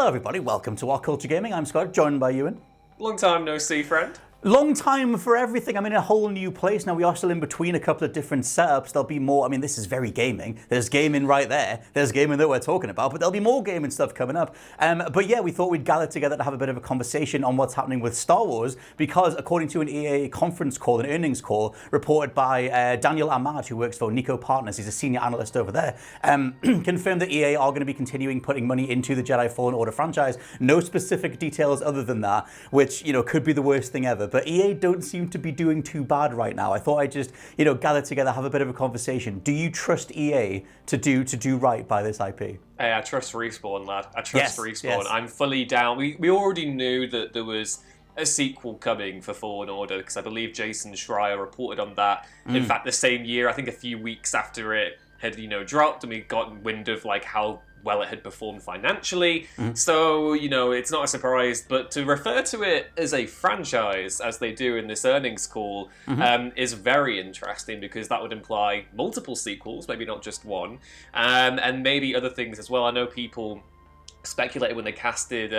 Hello everybody, welcome to WhatCulture Gaming. I'm Scott, joined by Ewan. Long time no see, friend. Long time for everything. I'm in a whole new place now. We are still in between a couple of different setups. There'll be more. I mean, this is very gaming. There's gaming right there. There's gaming that we're talking about, but there'll be more gaming stuff coming up. But yeah, we thought we'd gather together to have a bit of a conversation on what's happening with Star Wars, because according to an EA conference call, an earnings call reported by Daniel Ahmad, who works for Nico Partners, he's a senior analyst over there, confirmed that EA are going to be continuing putting money into the Jedi Fallen Order franchise. No specific details other than that, which, you know, could be the worst thing ever. But EA don't seem to be doing too bad right now. I thought I'd just, you know, gather together, have a bit of a conversation. Do you trust EA to do right by this IP? Hey, I trust Respawn, lad. I trust Respawn. Yes. I'm fully down. We already knew that there was a sequel coming for Fallen Order, because I believe Jason Schreier reported on that. In fact, the same year, I think a few weeks after it had, you know, dropped, and we got wind of like how well it had performed financially. So, you know, it's not a surprise, but to refer to it as a franchise, as they do in this earnings call, is very interesting, because that would imply multiple sequels, maybe not just one, and maybe other things as well. I know people speculated when they casted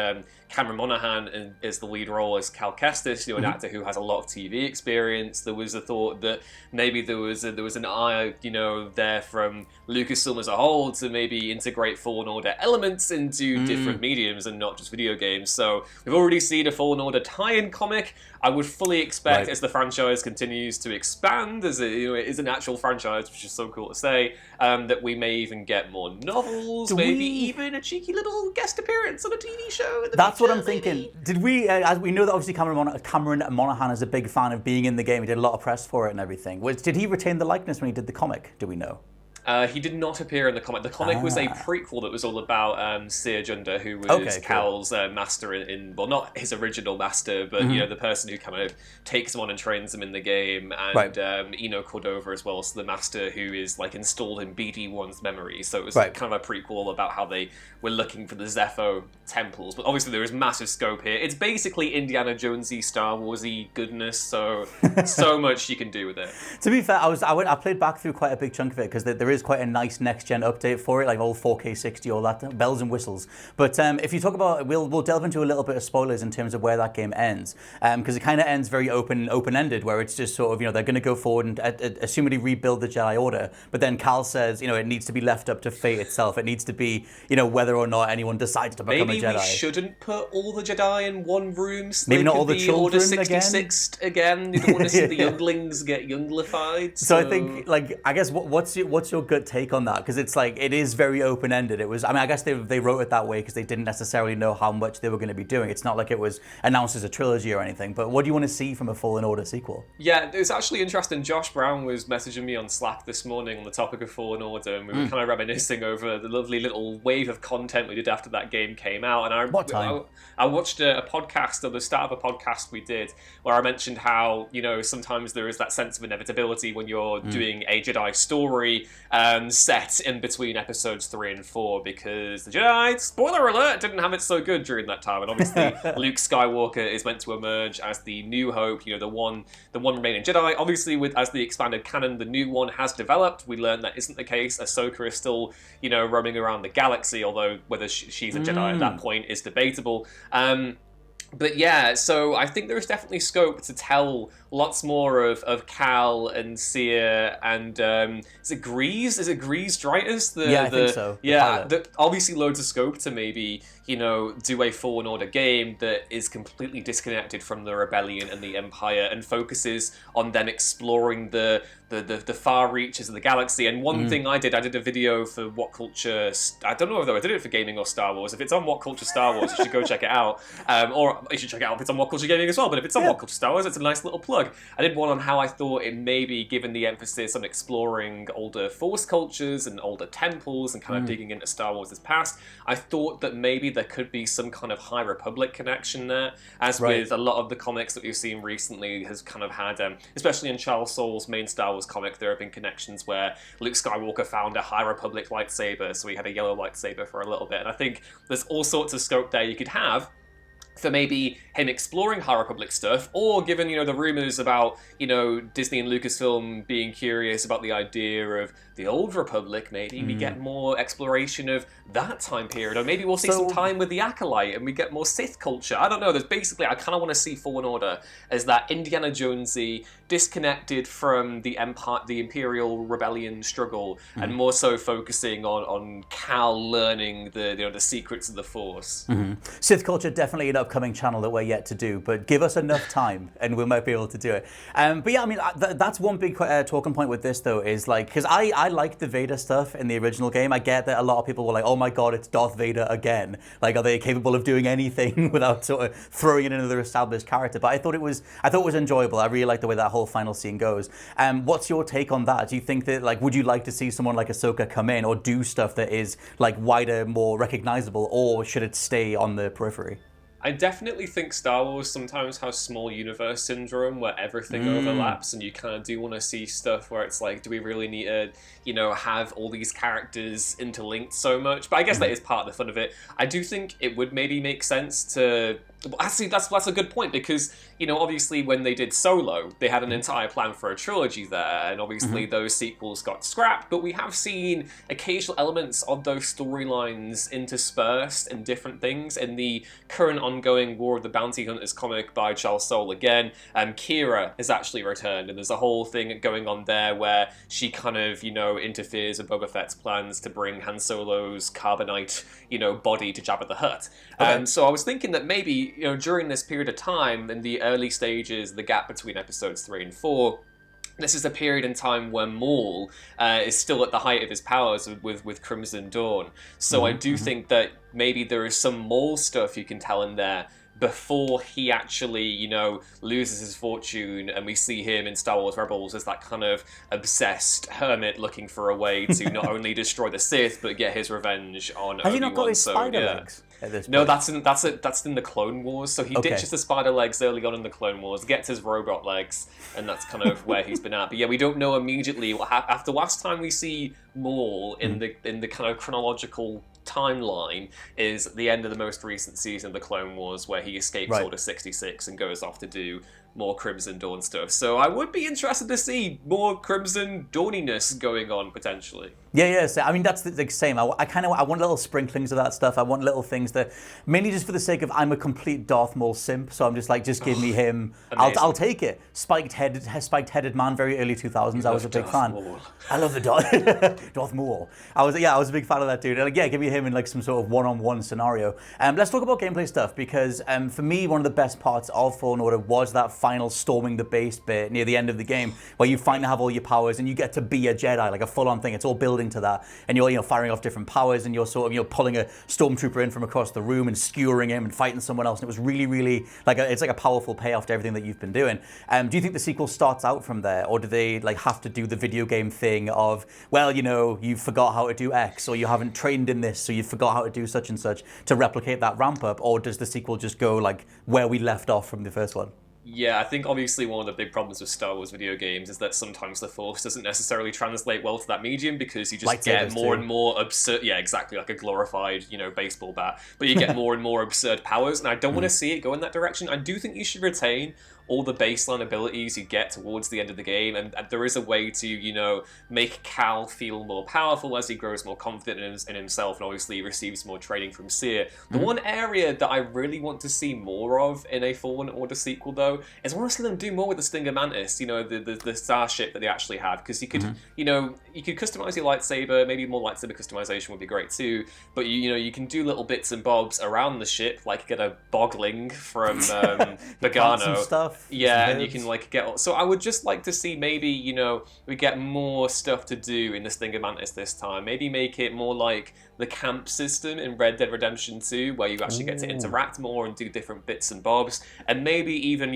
Cameron Monaghan as the lead role as Cal Kestis, you know, an actor who has a lot of TV experience. There was a thought that maybe there was an eye, you know, there from Lucasfilm as a whole to maybe integrate Fallen Order elements into different mediums and not just video games. So we've already seen a Fallen Order tie-in comic. I would fully expect, as the franchise continues to expand, as it, you know, it is an actual franchise, which is so cool to say, that we may even get more novels, maybe even a cheeky little guest appearance on a TV show. That's what I'm thinking. Did we, as we know that obviously Cameron Monaghan is a big fan of being in the game. He did a lot of press for it and everything. Did he retain the likeness when he did the comic? Do we know? He did not appear in the comic. The comic was a prequel that was all about Seer Junda, who was Cal's master in, well, not his original master, but you know, the person who kind of takes him on and trains him in the game, and Eno Cordova as well, so the master who is like installed in BD1's memory. So it was kind of a prequel about how they were looking for the Zepho temples. But obviously there is massive scope here. It's basically Indiana Jonesy, Star Warsy goodness. So so much you can do with it. To be fair, I played back through quite a big chunk of it, because there is quite a nice next-gen update for it, like all 4K 60, all that, bells and whistles. But if you talk about, we'll delve into a little bit of spoilers in terms of where that game ends, because it kind of ends very open-ended, where it's just sort of, you know, they're going to go forward and assumedly rebuild the Jedi Order, but then Cal says, you know, it needs to be left up to fate itself. It needs to be, you know, whether or not anyone decides to become a Jedi. Maybe we shouldn't put all the Jedi in one room, so maybe not all the children Order 66 again. You don't want to see the younglings get younglified. So I think, like, I guess what's your gut take on that? Because it's like, it is very open-ended. It was, I mean, I guess they wrote it that way because they didn't necessarily know how much they were going to be doing. It's not like it was announced as a trilogy or anything. But what do you want to see from a Fallen Order sequel? Yeah, it's actually interesting. Josh Brown was messaging me on Slack this morning on the topic of Fallen Order, and we were kind of reminiscing over the lovely little wave of content we did after that game came out. And I watched a podcast, or the start of a podcast we did, where I mentioned how, you know, sometimes there is that sense of inevitability when you're doing a Jedi story set in between episodes 3 and 4, because the Jedi, spoiler alert, didn't have it so good during that time. And obviously Luke Skywalker is meant to emerge as the new hope, you know, the one remaining Jedi. Obviously, as the expanded canon, the new one has developed. We learned that isn't the case. Ahsoka is still, you know, roaming around the galaxy, although whether she's a Jedi at that point is debatable. But yeah, so I think there's definitely scope to tell lots more of Cal and Seer and is it Grease? Is it Grease Dritus? I think so. Yeah, obviously loads of scope to maybe, you know, do a Fallen Order game that is completely disconnected from the Rebellion and the Empire and focuses on them exploring the far reaches of the galaxy. And one thing I did a video for WhatCulture. I don't know whether I did it for gaming or Star Wars. If it's on WhatCulture Star Wars, you should go check it out. Or you should check it out if it's on WhatCulture Gaming as well. But if it's on WhatCulture Star Wars, it's a nice little plug. I did one on how I thought it may be, given the emphasis on exploring older Force cultures and older temples and kind of digging into Star Wars' past. I thought that maybe there could be some kind of High Republic connection there, as with a lot of the comics that we've seen recently has kind of had, especially in Charles Soule's main Star Wars comic, there have been connections where Luke Skywalker found a High Republic lightsaber, so he had a yellow lightsaber for a little bit. And I think there's all sorts of scope there you could have for maybe him exploring High Republic stuff, or given, the rumors about, Disney and Lucasfilm being curious about the idea of the Old Republic, maybe we get more exploration of that time period, or maybe we'll see some time with the Acolyte and we get more Sith culture. I don't know, there's basically, I kind of want to see Fallen Order as that Indiana Jonesy, disconnected from the Empire, the Imperial Rebellion struggle, and more so focusing on Cal learning the secrets of the Force. Sith culture, definitely an upcoming channel that we're yet to do, but give us enough time and we might be able to do it. But yeah, I mean, that's one big talking point with this though, is like, because I liked the Vader stuff in the original game. I get that a lot of people were like, oh my god, it's Darth Vader again. Like, are they capable of doing anything without sort of throwing in another established character? But I thought it was enjoyable. I really like the way that whole final scene goes. What's your take on that? Do you think that, like, would you like to see someone like Ahsoka come in or do stuff that is like wider, more recognizable, or should it stay on the periphery? I definitely think Star Wars sometimes has small universe syndrome where everything overlaps, and you kind of do want to see stuff where it's like, do we really need to, have all these characters interlinked so much? But I guess that is part of the fun of it. I do think it would maybe make sense to... Actually, that's a good point, because, obviously when they did Solo, they had an entire plan for a trilogy there, and obviously those sequels got scrapped, but we have seen occasional elements of those storylines interspersed in different things. In the current ongoing War of the Bounty Hunters comic by Charles Soule again, Kira has actually returned, and there's a whole thing going on there where she kind of, interferes with Boba Fett's plans to bring Han Solo's carbonite, body to Jabba the Hutt. Okay. So I was thinking that maybe, during this period of time, in the early stages, the gap between episodes 3 and 4, this is a period in time where Maul is still at the height of his powers with Crimson Dawn. So I do think that maybe there is some Maul stuff you can tell in there before he actually, loses his fortune, and we see him in Star Wars Rebels as that kind of obsessed hermit looking for a way to not only destroy the Sith, but get his revenge on Obi-Wan. Has he not got his spider legs at this point? No, that's in the Clone Wars. So he ditches the spider legs early on in the Clone Wars, gets his robot legs, and that's kind of where he's been at. But yeah, we don't know immediately what happened. After last time we see Maul in the kind of chronological timeline is the end of the most recent season of the Clone Wars, where he escapes Order 66 and goes off to do more Crimson Dawn stuff. So I would be interested to see more Crimson Dawniness going on, potentially. Yeah. So, I mean, that's the same. I want little sprinklings of that stuff. I want little things that, mainly just for the sake of, I'm a complete Darth Maul simp, so I'm just like, just give me him. I'll take it. Spiked-headed man, very early 2000s. I was a big fan. Maul. I love the Darth Maul. I was a big fan of that dude. And give me him in like some sort of one-on-one scenario. Let's talk about gameplay stuff, because for me, one of the best parts of Fallen Order was that final storming the base bit near the end of the game, where you finally have all your powers and you get to be a Jedi, like a full-on thing. It's all building to that, and you're firing off different powers, and you're sort of pulling a stormtrooper in from across the room and skewering him and fighting someone else. And it was really, really it's like a powerful payoff to everything that you've been doing. Do you think the sequel starts out from there, or do they have to do the video game thing of, well, you forgot how to do X, or you haven't trained in this, so you forgot how to do such and such to replicate that ramp up, or does the sequel just go like where we left off from the first one? Yeah, I think obviously one of the big problems with Star Wars video games is that sometimes the Force doesn't necessarily translate well to that medium, because you just get more and more absurd... Yeah, exactly, like a glorified, baseball bat. But you get more and more absurd powers, and I don't want to see it go in that direction. I do think you should retain all the baseline abilities you get towards the end of the game, and there is a way to, make Cal feel more powerful as he grows more confident in himself, and obviously receives more training from Seer. The one area that I really want to see more of in a Fallen Order sequel, though, is I want to see them do more with the Stinger Mantis, the starship that they actually have, because you could, you could customize your lightsaber. Maybe more lightsaber customization would be great too, but you can do little bits and bobs around the ship, like get a bogling from Bogano stuff. Yeah, and you can get... So I would just like to see maybe, we get more stuff to do in the Stinger Mantis this time. Maybe make it more like the camp system in Red Dead Redemption 2, where you actually get to interact more and do different bits and bobs. And maybe even,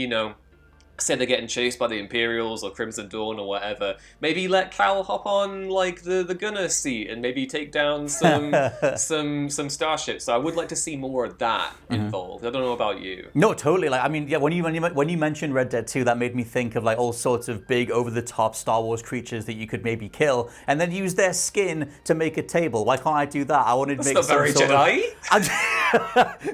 say they're getting chased by the Imperials or Crimson Dawn or whatever, maybe let Cal hop on the gunner seat and maybe take down some starships. So I would like to see more of that involved. I don't know about you. No, totally. When you mentioned Red Dead 2, that made me think of all sorts of big over-the-top Star Wars creatures that you could maybe kill and then use their skin to make a table. Why can't I do that? I wanted to make That's not very Jedi.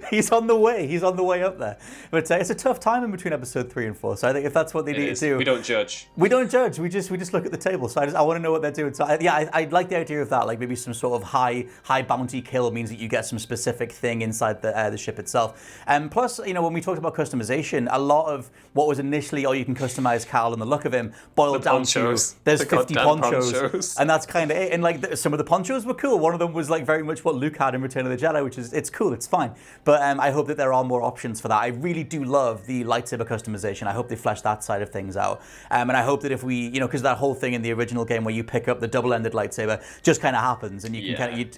He's on the way. He's on the way up there. But it's a tough time in between episode 3 and 4. So I think if that's what they need to do, we don't judge. We don't judge. We just look at the table. So I want to know what they're doing. So I like the idea of that. Like maybe some sort of high bounty kill means that you get some specific thing inside the ship itself. Plus, when we talked about customization, a lot of what was initially, you can customize Cal and the look of him, boiled down to there's 50 ponchos, and that's kind of it. And like some of the ponchos were cool. One of them was like very much what Luke had in Return of the Jedi, which is it's cool, it's fine. But I hope that there are more options for that. I really do love the lightsaber customization. I hope they flesh that side of things out. And I hope that if we, because that whole thing in the original game where you pick up the double-ended lightsaber just kind of happens, and you can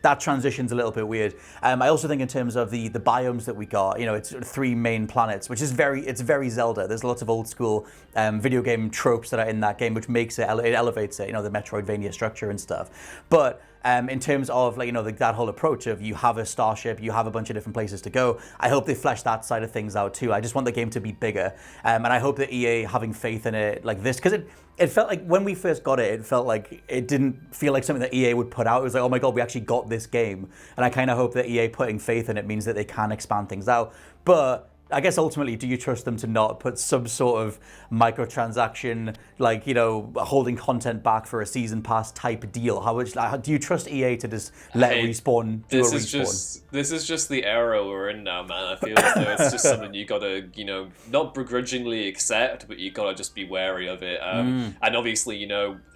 that transition's a little bit weird. I also think in terms of the biomes that we got, it's 3 main planets, which is very Zelda. There's lots of old school video game tropes that are in that game, which makes it elevates it, the Metroidvania structure and stuff. But in terms of that whole approach of you have a starship, you have a bunch of different places to go, I hope they flesh that side of things out too. I just want the game to be bigger, and I hope that EA having faith in it like this, because it felt like when we first got it felt like it didn't feel like something that EA would put out. It was like, oh my god, we actually got this game, and I kind of hope that EA putting faith in it means that they can expand things out. But I guess ultimately, do you trust them to not put some sort of microtransaction, holding content back for a season pass type deal? How do you trust EA to just let Respawn do a Respawn? This is just the era we're in now, man. I feel as though it's just something you gotta, not begrudgingly accept, but you gotta just be wary of it. And obviously,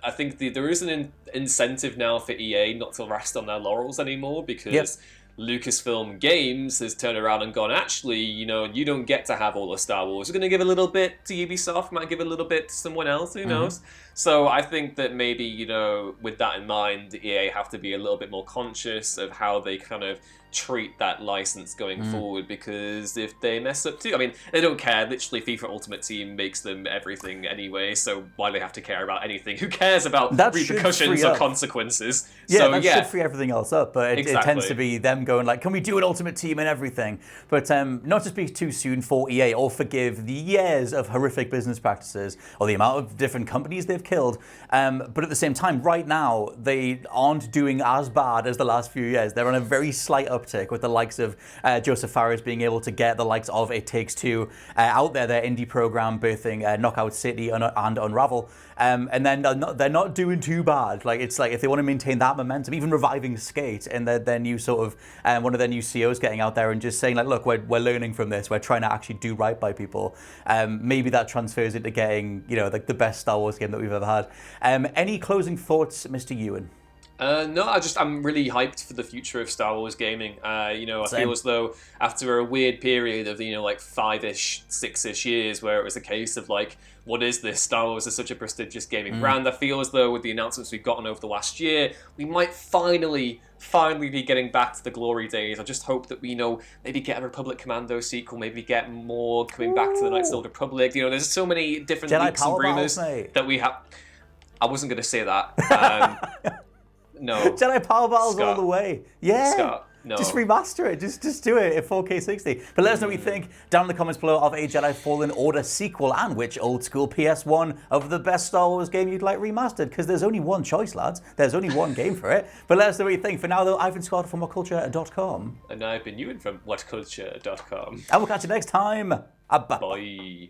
I think there is an incentive now for EA not to rest on their laurels anymore, because Lucasfilm Games has turned around and gone, actually, you don't get to have all the Star Wars. We're going to give a little bit to Ubisoft, might give a little bit to someone else, who knows? So I think that maybe, with that in mind, EA have to be a little bit more conscious of how they kind of treat that license going forward, because if they mess up too, they don't care. Literally, FIFA Ultimate Team makes them everything anyway, so why do they have to care about anything? Who cares about repercussions or consequences? That should free everything else up, but it tends to be them going like, can we do an Ultimate Team and everything? But not to speak too soon for EA or forgive the years of horrific business practices or the amount of different companies they've killed, but at the same time, right now, they aren't doing as bad as the last few years. They're on a very slight uptick with the likes of Joseph Fares being able to get the likes of It Takes Two out there, their indie program birthing Knockout City and Unravel. And then they're not doing too bad. It's like if they want to maintain that momentum, even reviving Skate and their new sort of one of their new CEOs getting out there and just saying like, look, we're learning from this. We're trying to actually do right by people. Maybe that transfers into getting the best Star Wars game that we've ever had. Any closing thoughts, Mr. Ewan? No, I'm really hyped for the future of Star Wars gaming. I feel as though after a weird period of 5-ish, 6-ish years where it was a case of like, what is this? Star Wars is such a prestigious gaming brand. I feel as though with the announcements we've gotten over the last year, we might finally be getting back to the glory days. I just hope that we maybe get a Republic Commando sequel, maybe get more coming back to the Knights of the Old Republic. There's so many different Jedi leaks and rumors that we have. I wasn't going to say that. No. Jedi Power Battles all the way. Yeah. Scott, no. Just remaster it. Just do it at 4K 60. But let us know what you think down in the comments below of a Jedi Fallen Order sequel and which old school PS1 of the best Star Wars game you'd like remastered. Because there's only one choice, lads. There's only one game for it. But let us know what you think. For now, though, I've been Scott from WhatCulture.com. And I've been Ewan from WhatCulture.com. And we'll catch you next time. Bye. Bye.